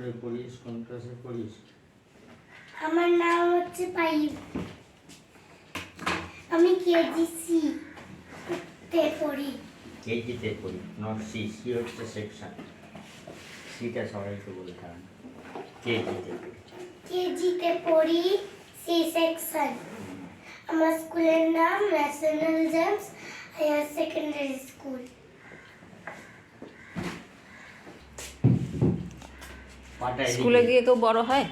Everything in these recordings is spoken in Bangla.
স্কুলে পড়িস? কোন ক্লাসে পড়িস? আমার নাম হচ্ছে পাইপ। আমি কেজি তে পড়ি। কেজিতে পড়ি, নট সি। সি হচ্ছে সেকশন, সিটা সবাইকে বলতে হবে। কেজিতে পড়ি। কেজিতে পড়ি, সি সেকশন। আমার স্কুলের নাম national gems higher secondary school. স্কুলে গিয়ে কেউ বড় হয়?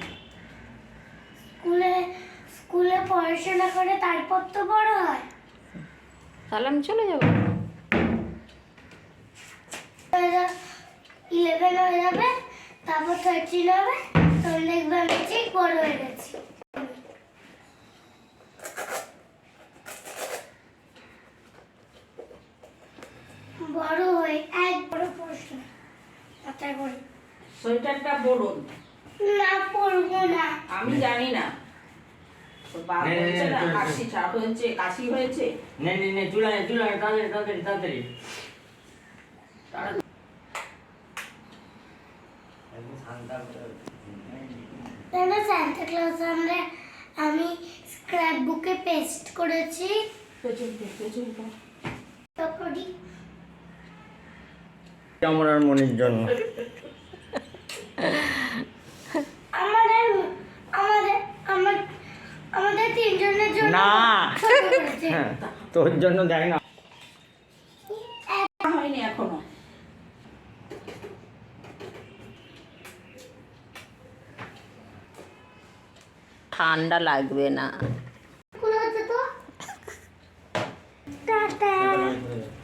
স্কুলে পড়াশোনা করে তারপর তো বড় হয়। তাহলে আমি চলে যাবো। 11 হয়ে যাবে, তারপর 13 হবে, তখন দেখবে আমি ঠিক বড় হয়ে গেছি। বড় হয়ে এক বড় প্রশ্ন মাথায় করে। সোয়েটারটা বড়ুন। না পড়বো না। আমি জানি না। তোর বাপ হয়েছে না, কাশি হয়েছে। নে নে নে, চুলা নে, তাড়াতাড়ি তাড়াতাড়ি তাড়াতাড়ি। কেন সান্তা ক্লজ আমি স্ক্র্যাপ বুকে পেস্ট করেছি। আমার আর মনির জন্য। আমাদের আমাদের আমার- আমাদের তিনজনের জন্য না। ছোট করেছে। হ্যাঁ, তোর জন্য দেয় না। হয়নি এখনো। ঠান্ডা লাগবে না। খুলে হচ্ছে তো টাটা।